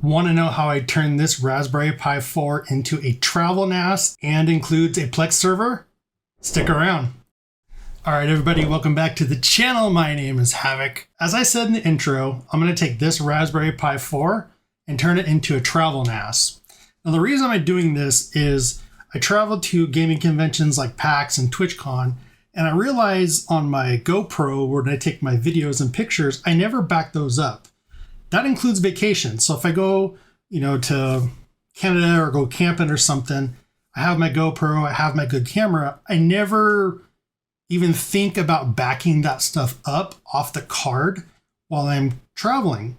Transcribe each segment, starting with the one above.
Want to know how I turned this Raspberry Pi 4 into a travel NAS and includes a Plex server? Stick around. All right, everybody, welcome back to the channel. My name is Havoc. As I said in the intro, I'm going to take this Raspberry Pi 4 and turn it into a travel NAS. Now, the reason I'm doing this is I traveled to gaming conventions like PAX and TwitchCon, and I realized on my GoPro, when I take my videos and pictures, I never back those up. That includes vacations. So if I go, to Canada or go camping or something, I have my GoPro, I have my good camera. I never even think about backing that stuff up off the card while I'm traveling.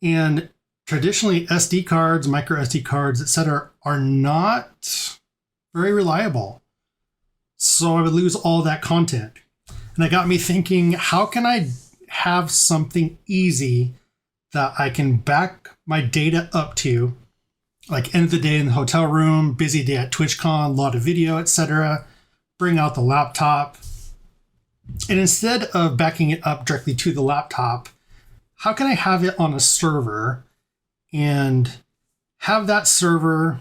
And traditionally, SD cards, micro SD cards, etc., are not very reliable. So I would lose all that content. And that got me thinking, how can I have something easy that I can back my data up to, like end of the day in the hotel room, busy day at TwitchCon, a lot of video, etc., bring out the laptop. And instead of backing it up directly to the laptop, how can I have it on a server and have that server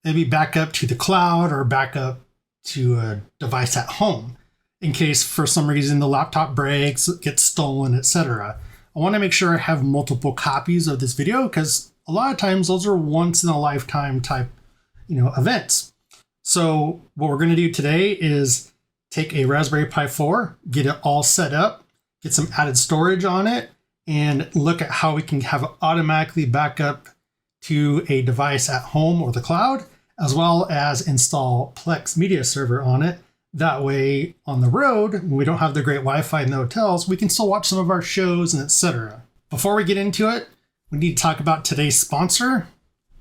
maybe back up to the cloud or back up to a device at home in case for some reason the laptop breaks, gets stolen, etc. I want to make sure I have multiple copies of this video because a lot of times those are once in a lifetime type, events. So what we're going to do today is take a Raspberry Pi 4, get it all set up, get some added storage on it, and look at how we can have it automatically back up to a device at home or the cloud, as well as install Plex Media Server on it. That way, on the road, when we don't have the great Wi-Fi in the hotels, we can still watch some of our shows and etc. Before we get into it, we need to talk about today's sponsor,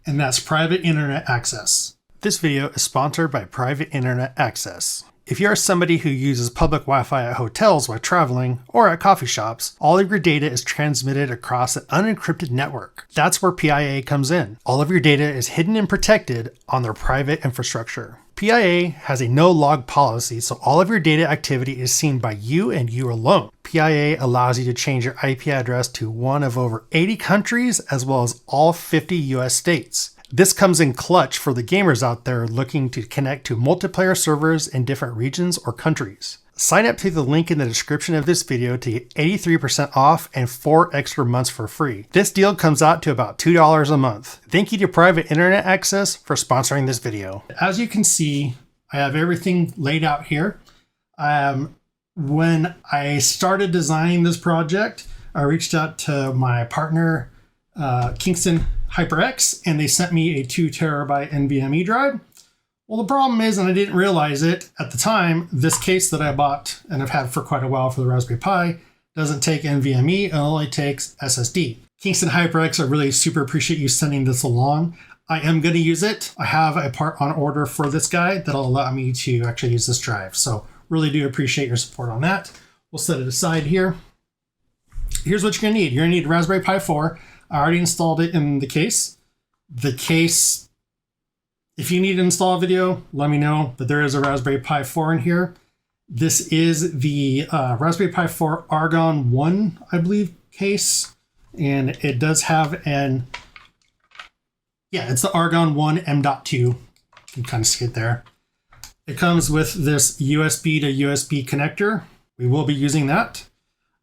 and that's Private Internet Access. This video is sponsored by Private Internet Access. If you are somebody who uses public Wi-Fi at hotels while traveling or at coffee shops, all of your data is transmitted across an unencrypted network. That's where PIA comes in. All of your data is hidden and protected on their private infrastructure. PIA has a no-log policy, so all of your data activity is seen by you and you alone. PIA allows you to change your IP address to one of over 80 countries as well as all 50 US states. This comes in clutch for the gamers out there looking to connect to multiplayer servers in different regions or countries. Sign up to the link in the description of this video to get 83% off and 4 extra months for free. This deal comes out to about $2 a month. Thank you to Private Internet Access for sponsoring this video. As you can see, I have everything laid out here. When I started designing this project, I reached out to my partner, Kingston HyperX, and they sent me a 2 terabyte NVMe drive. Well, the problem is, and I didn't realize it at the time, this case that I bought and I've had for quite a while for the Raspberry Pi doesn't take NVMe, it only takes SSD. Kingston HyperX, I really super appreciate you sending this along. I am going to use it. I have a part on order for this guy that'll allow me to actually use this drive. So really do appreciate your support on that. We'll set it aside here. Here's what you're going to need. You're going to need Raspberry Pi 4. I already installed it in the case. The case, if you need to install a video, let me know, but there is a Raspberry Pi 4 in here. This is the Raspberry Pi 4 Argon 1, I believe, case. And it does have it's the Argon 1 M.2. You can kind of see it there. It comes with this USB to USB connector. We will be using that.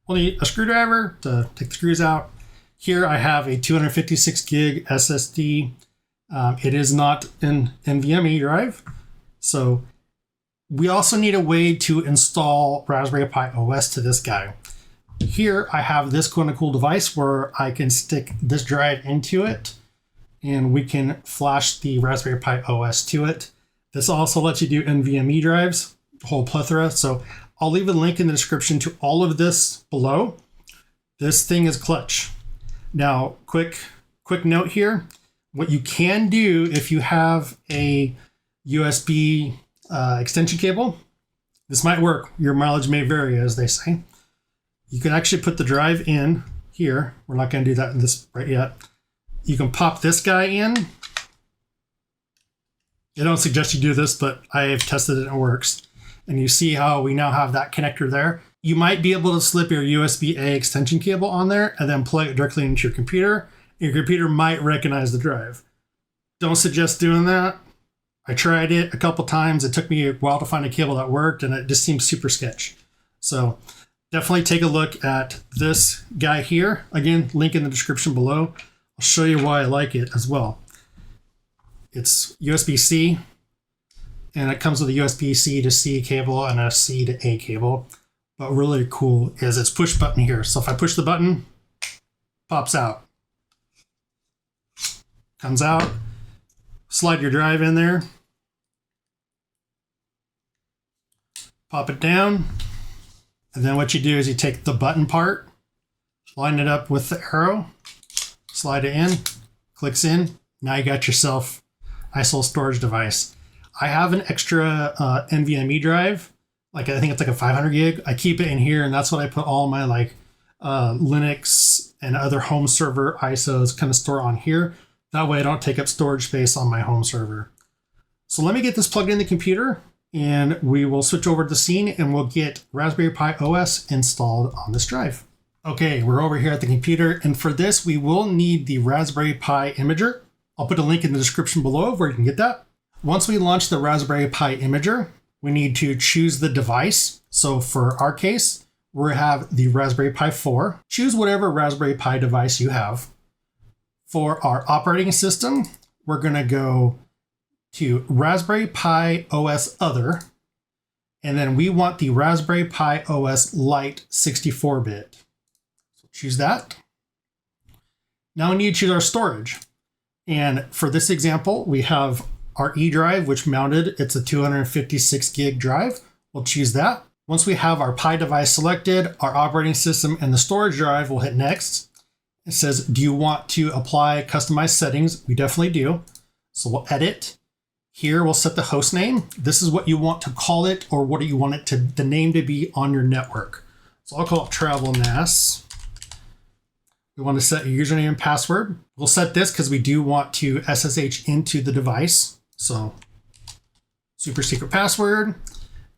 We'll need a screwdriver to take the screws out. Here I have a 256 gig SSD. It is not an NVMe drive. So we also need a way to install Raspberry Pi OS to this guy. Here I have this cool device where I can stick this drive into it and we can flash the Raspberry Pi OS to it. This also lets you do NVMe drives, a whole plethora. So I'll leave a link in the description to all of this below. This thing is clutch. Now, quick note here. What you can do if you have a USB extension cable, this might work. Your mileage may vary, as they say. You can actually put the drive in here. We're not going to do that in this right yet. You can pop this guy in. I don't suggest you do this, but I have tested it and it works. And you see how we now have that connector there. You might be able to slip your USB-A extension cable on there and then plug it directly into your computer. Your computer might recognize the drive. Don't suggest doing that. I tried it a couple times. It took me a while to find a cable that worked, and it just seems super sketch. So definitely take a look at this guy here. Again, link in the description below. I'll show you why I like it as well. It's USB-C, and it comes with a USB-C to C cable and a C to A cable. But really cool is it's push button here. So if I push the button, pops out. Comes out. Slide your drive in there. Pop it down. And then what you do is you take the button part, line it up with the arrow, slide it in, clicks in. Now you got yourself a nice little storage device. I have an extra NVMe drive. I think it's like a 500 gig. I keep it in here, and that's what I put all my Linux and other home server ISOs kind of store on here. That way I don't take up storage space on my home server. So let me get this plugged in the computer, and we will switch over to the scene and we'll get Raspberry Pi OS installed on this drive. Okay, we're over here at the computer, and for this we will need the Raspberry Pi Imager. I'll put a link in the description below where you can get that. Once we launch the Raspberry Pi Imager, we need to choose the device. So for our case, we have the Raspberry Pi 4. Choose whatever Raspberry Pi device you have. For our operating system, we're going to go to Raspberry Pi OS Other, and then we want the Raspberry Pi OS Lite 64-bit. So choose that. Now we need to choose our storage. And for this example, we have our E drive, which mounted. It's a 256 gig drive. We'll choose that. Once we have our Pi device selected, our operating system and the storage drive, we'll hit next. It says, do you want to apply customized settings? We definitely do. So we'll edit. Here we'll set the host name. This is what you want to call it, or what do you want it to, the name to be on your network. So I'll call it Travel NAS. We want to set your username and password. We'll set this because we do want to SSH into the device. So super secret password.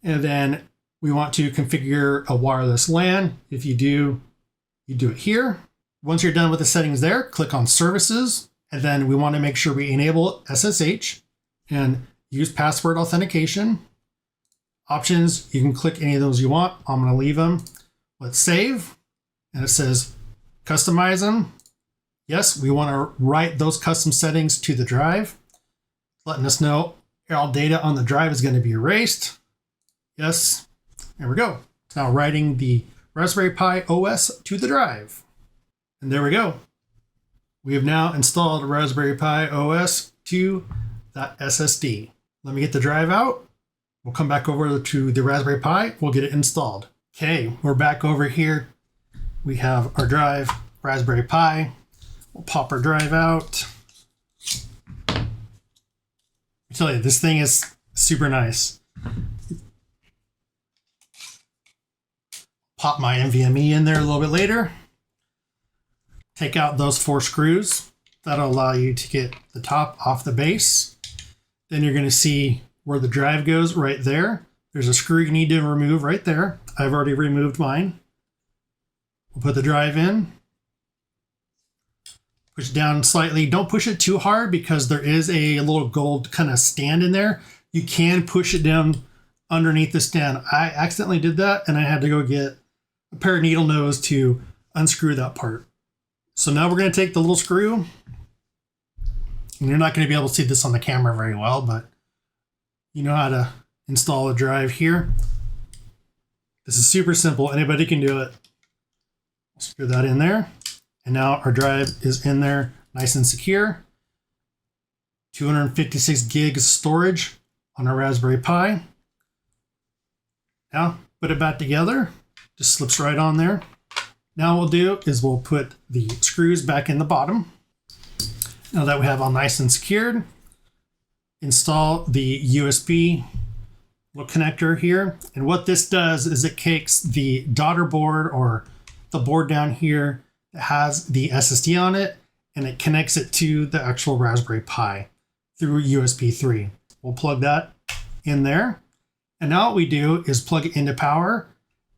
And then we want to configure a wireless LAN. If you do, you do it here. Once you're done with the settings there, click on services. And then we want to make sure we enable SSH and use password authentication. Options, you can click any of those you want. I'm going to leave them. Let's save. And it says customize them. Yes, we want to write those custom settings to the drive, letting us know all data on the drive is going to be erased. Yes, there we go. It's now writing the Raspberry Pi OS to the drive. And there we go. We have now installed Raspberry Pi OS to that SSD. Let me get the drive out. We'll come back over to the Raspberry Pi. We'll get it installed. Okay, we're back over here. We have our drive, Raspberry Pi. We'll pop our drive out. I tell you, this thing is super nice. Pop my NVMe in there a little bit later. Take out those 4 screws. That'll allow you to get the top off the base. Then you're going to see where the drive goes right there. There's a screw you need to remove right there. I've already removed mine. We'll put the drive in. Push it down slightly. Don't push it too hard because there is a little gold kind of stand in there. You can push it down underneath the stand. I accidentally did that, and I had to go get a pair of needle nose to unscrew that part. So now we're going to take the little screw. And you're not going to be able to see this on the camera very well, but you know how to install a drive here. This is super simple. Anybody can do it. Screw that in there. And now our drive is in there nice and secure. 256 gigs storage on our Raspberry Pi. Now put it back together. Just slips right on there. Now what we'll do is we'll put the screws back in the bottom. Now that we have all nice and secured, install the USB little connector here. And what this does is it takes the daughter board or the board down here that has the SSD on it, and it connects it to the actual Raspberry Pi through USB 3. We'll plug that in there. And now what we do is plug it into power,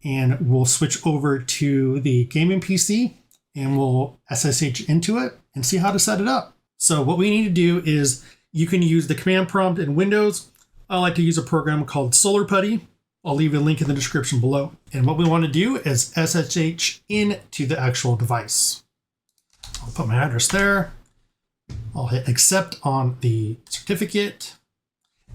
and we'll switch over to the gaming PC, and we'll SSH into it and see how to set it up. So what we need to do is you can use the command prompt in Windows. I like to use a program called SolarPutty. I'll leave a link in the description below. And what we want to do is SSH into the actual device. I'll put my address there. I'll hit accept on the certificate.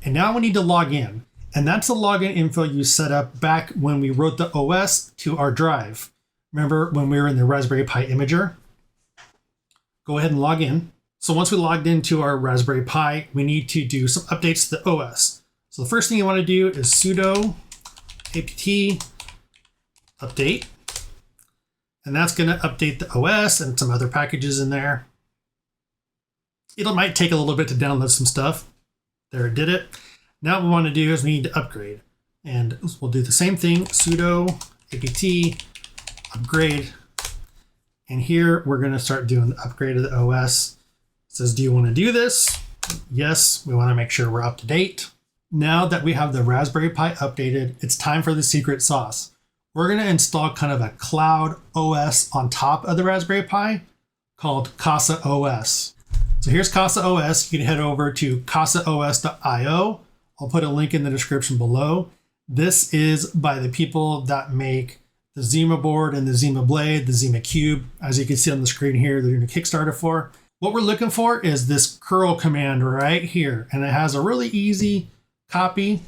And now we need to log in. And that's the login info you set up back when we wrote the OS to our drive. Remember when we were in the Raspberry Pi Imager? Go ahead and log in. So once we logged into our Raspberry Pi, we need to do some updates to the OS. So the first thing you want to do is sudo apt update. And that's going to update the OS and some other packages in there. It might take a little bit to download some stuff. There, it did it. Now what we want to do is we need to upgrade. And we'll do the same thing, sudo apt upgrade. And here we're going to start doing the upgrade of the OS. It says, do you want to do this? Yes, we want to make sure we're up to date. Now that we have the Raspberry Pi updated, it's time for the secret sauce. We're going to install kind of a cloud OS on top of the Raspberry Pi called Casa OS. So here's Casa OS. You can head over to casaos.io. I'll put a link in the description below. This is by the people that make the Zima board and the Zima blade, the Zima cube. As you can see on the screen here, they're doing a Kickstarter for. What we're looking for is this curl command right here. And it has a really easy copy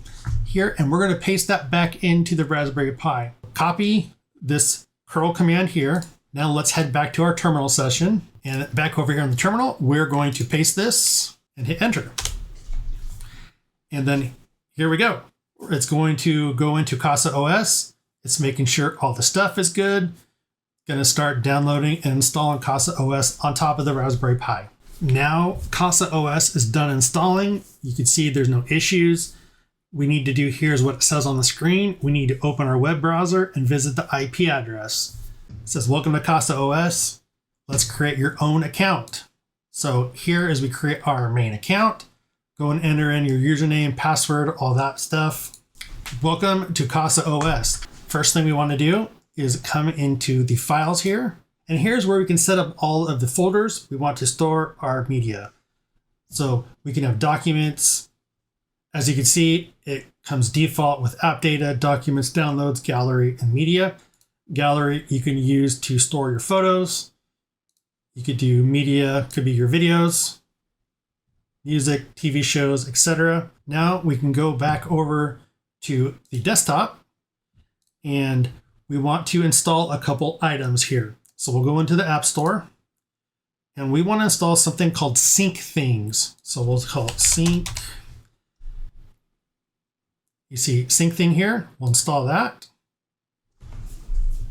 here. And we're going to paste that back into the Raspberry Pi. Copy this curl command here. Now let's head back to our terminal session. And back over here on the terminal, we're going to paste this and hit enter. And then here we go. It's going to go into Casa OS. It's making sure all the stuff is good. Going to start downloading and installing Casa OS on top of the Raspberry Pi. Now Casa OS is done installing. You can see there's no issues. We need to do here's what it says on the screen. We need to open our web browser and visit the IP address. It says, welcome to Casa OS. Let's create your own account. So here as we create our main account, go and enter in your username, password, all that stuff. Welcome to Casa OS. First thing we want to do is come into the files here. And here's where we can set up all of the folders we want to store our media. So we can have documents. As you can see, it comes default with app data, documents, downloads, gallery, and media. Gallery you can use to store your photos. You could do media, could be your videos, music, TV shows, etc. Now we can go back over to the desktop and we want to install a couple items here. So we'll go into the App Store and we want to install something called SyncThings. So we'll call it Sync. You see SyncThing here. We'll install that.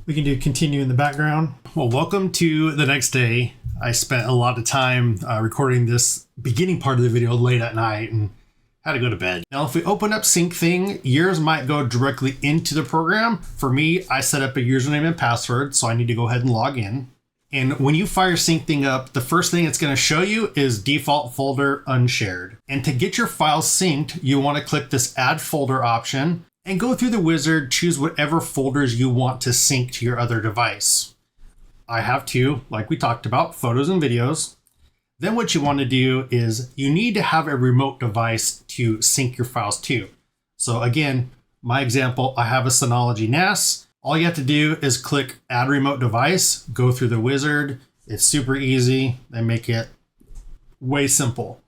We can do continue in the background. Well, welcome to the next day. I spent a lot of time recording this beginning part of the video late at night and had to go to bed. Now, if we open up SyncThing, yours might go directly into the program. For me, I set up a username and password, so I need to go ahead and log in. And when you fire SyncThing up, the first thing it's going to show you is default folder unshared. And to get your files synced, you want to click this add folder option and go through the wizard, choose whatever folders you want to sync to your other device. I have two, like we talked about, photos and videos. Then what you want to do is you need to have a remote device to sync your files to. So again, my example, I have a Synology NAS. All you have to do is click add remote device, go through the wizard. It's super easy. They make it way simple.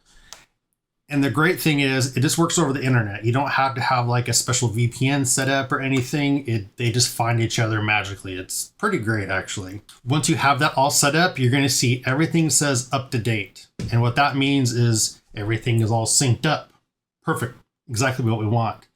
And the great thing is it just works over the internet. You don't have to have like a special VPN set up or anything. They just find each other magically. It's pretty great, actually. Once you have that all set up, you're going to see everything says up to date. And what that means is everything is all synced up. Perfect. Exactly what we want.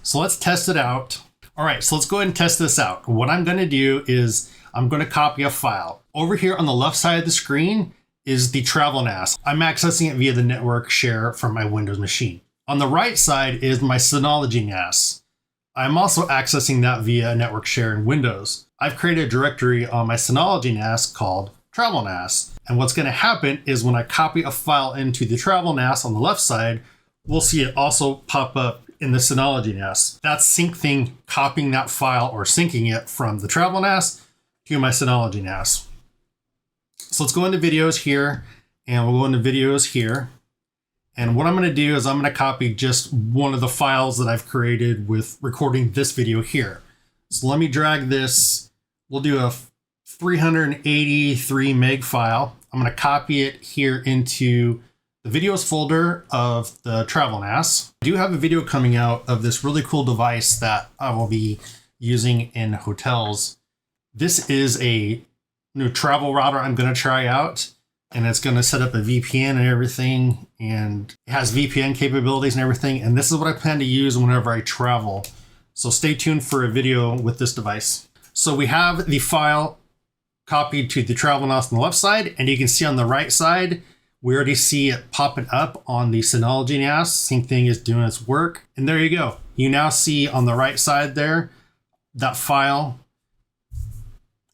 So let's test it out. All right, so let's go ahead and test this out. What I'm going to do is I'm going to copy a file. Over here on the left side of the screen is the Travel NAS. I'm accessing it via the network share from my Windows machine. On the right side is my Synology NAS. I'm also accessing that via network share in Windows. I've created a directory on my Synology NAS called Travel NAS. And what's going to happen is when I copy a file into the Travel NAS on the left side, we'll see it also pop up in the Synology NAS. That's SyncThing copying that file or syncing it from the Travel NAS to my Synology NAS. So let's go into videos here, and we'll go into videos here. And what I'm going to do is I'm going to copy just one of the files that I've created with recording this video here. So let me drag this. We'll do a 383 meg file. I'm going to copy it here into the videos folder of the Travel NAS. I do have a video coming out of this really cool device that I will be using in hotels. This is a new travel router I'm going to try out. And it's going to set up a VPN and everything, and it has VPN capabilities and everything. And this is what I plan to use whenever I travel. So stay tuned for a video with this device. So we have the file copied to the Travel NAS on the left side, and you can see on the right side, we already see it popping up on the Synology NAS. SyncThing is doing its work. And there you go. You now see on the right side there, that file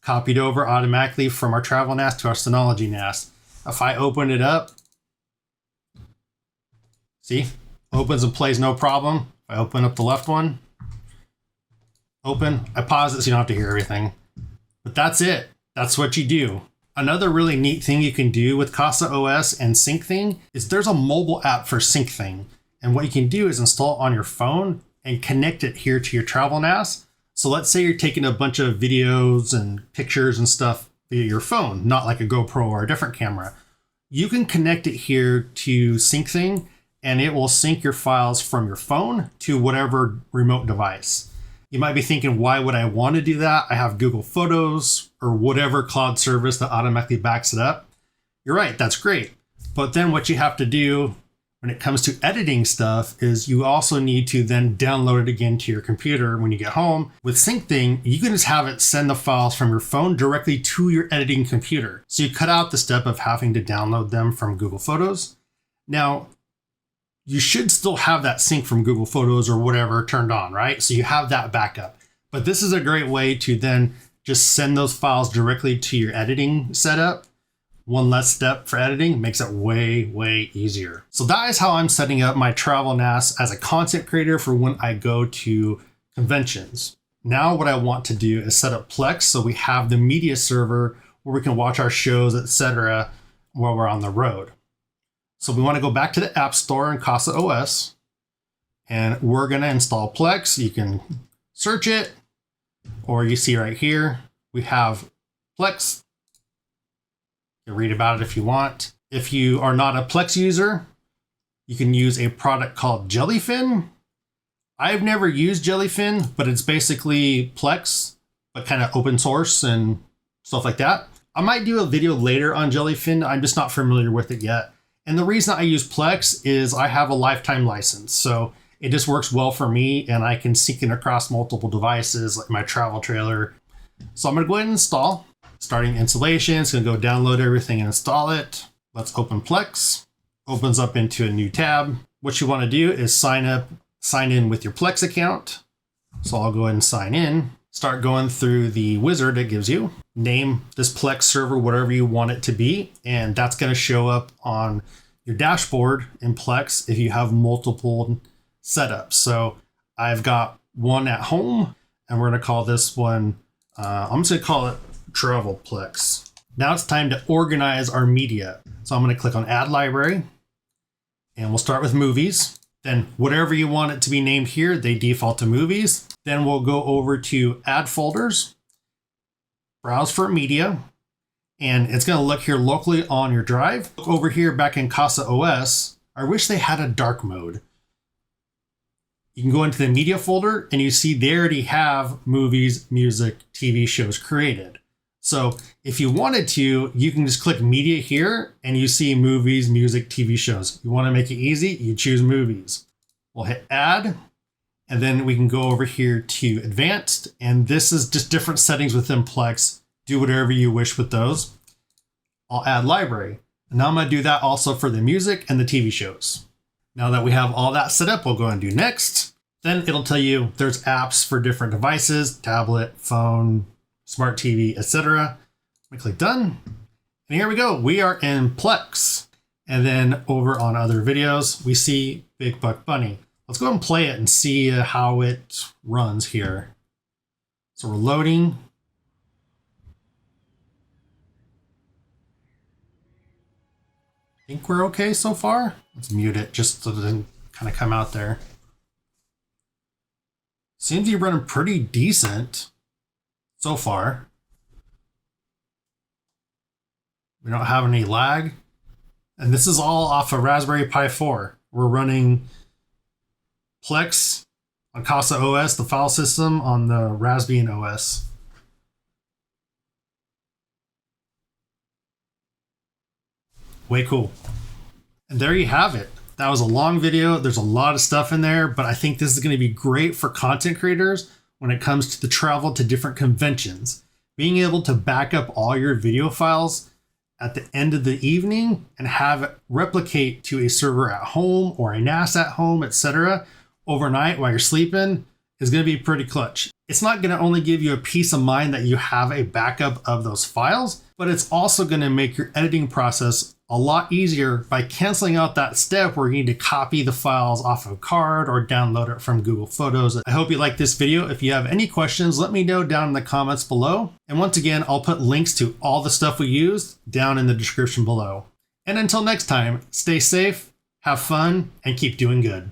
copied over automatically from our Travel NAS to our Synology NAS. If I open it up, see, opens and plays no problem. If I open up the left one, open, I pause it so you don't have to hear everything. But that's it. That's what you do. Another really neat thing you can do with Casa OS and SyncThing is there's a mobile app for SyncThing. And what you can do is install it on your phone and connect it here to your Travel NAS. So let's say you're taking a bunch of videos and pictures and stuff via your phone, not like a GoPro or a different camera. You can connect it here to SyncThing, and it will sync your files from your phone to whatever remote device. You might be thinking, why would I want to do that? I have Google Photos or whatever cloud service that automatically backs it up. You're right, that's great. But then what you have to do when it comes to editing stuff is you also need to then download it again to your computer when you get home. With SyncThing, you can just have it send the files from your phone directly to your editing computer. So you cut out the step of having to download them from Google Photos. Now, you should still have that sync from Google Photos or whatever turned on, right? So you have that backup. But this is a great way to then just send those files directly to your editing setup. One less step for editing makes it way, way easier. So that is how I'm setting up my Travel NAS as a content creator for when I go to conventions. Now what I want to do is set up Plex so we have the media server where we can watch our shows, etc. while we're on the road. So we want to go back to the App Store in Casa OS, and we're going to install Plex. You can search it, or you see right here, we have Plex. You can read about it if you want. If you are not a Plex user, you can use a product called Jellyfin. I've never used Jellyfin, but it's basically Plex, but kind of open source and stuff like that. I might do a video later on Jellyfin. I'm just not familiar with it yet. And the reason I use Plex is I have a lifetime license. So it just works well for me, and I can sync it across multiple devices like my travel trailer. So I'm going to go ahead and install. Starting installation, it's going to go download everything and install it. Let's open Plex. Opens up into a new tab. What you want to do is sign in with your Plex account. So I'll go ahead and sign in. Start going through the wizard it gives you. Name this Plex server whatever you want it to be, and that's going to show up on your dashboard in Plex if you have multiple setups. So I've got one at home, and we're going to call this one, I'm just going to call it Travel Plex. Now it's time to organize our media. So I'm going to click on Add Library, and we'll start with movies. Then whatever you want it to be named here, they default to movies. Then we'll go over to Add Folders, browse for media, and it's going to look here locally on your drive. Over here back in Casa OS, I wish they had a dark mode. You can go into the media folder, and you see they already have movies, music, TV shows created. So if you wanted to, you can just click media here, and you see movies, music, TV shows. You want to make it easy, you choose movies. We'll hit add, and then we can go over here to advanced, and this is just different settings within Plex. Do whatever you wish with those. I'll add library. And now I'm going to do that also for the music and the TV shows. Now that we have all that set up, we'll go and do next. Then it'll tell you there's apps for different devices, tablet, phone, smart TV, etc. We click done. And here we go. We are in Plex. And then over on other videos, we see Big Buck Bunny. Let's go ahead and play it and see how it runs here. So we're loading. think we're okay so far. Let's mute it just so it doesn't kind of come out there. Seems to be running pretty decent so far. We don't have any lag. And this is all off of Raspberry Pi 4. We're running Plex on Casa OS, the file system, on the Raspbian OS. Way cool. And there you have it. That was a long video. There's a lot of stuff in there, but I think this is going to be great for content creators when it comes to the travel to different conventions. Being able to back up all your video files at the end of the evening and have it replicate to a server at home or a NAS at home, etc., overnight while you're sleeping is going to be pretty clutch. It's not going to only give you a peace of mind that you have a backup of those files, but it's also going to make your editing process a lot easier by canceling out that step where you need to copy the files off of a card or download it from Google Photos. I hope you liked this video. If you have any questions, let me know down in the comments below. And once again, I'll put links to all the stuff we used down in the description below. And until next time, stay safe, have fun, and keep doing good.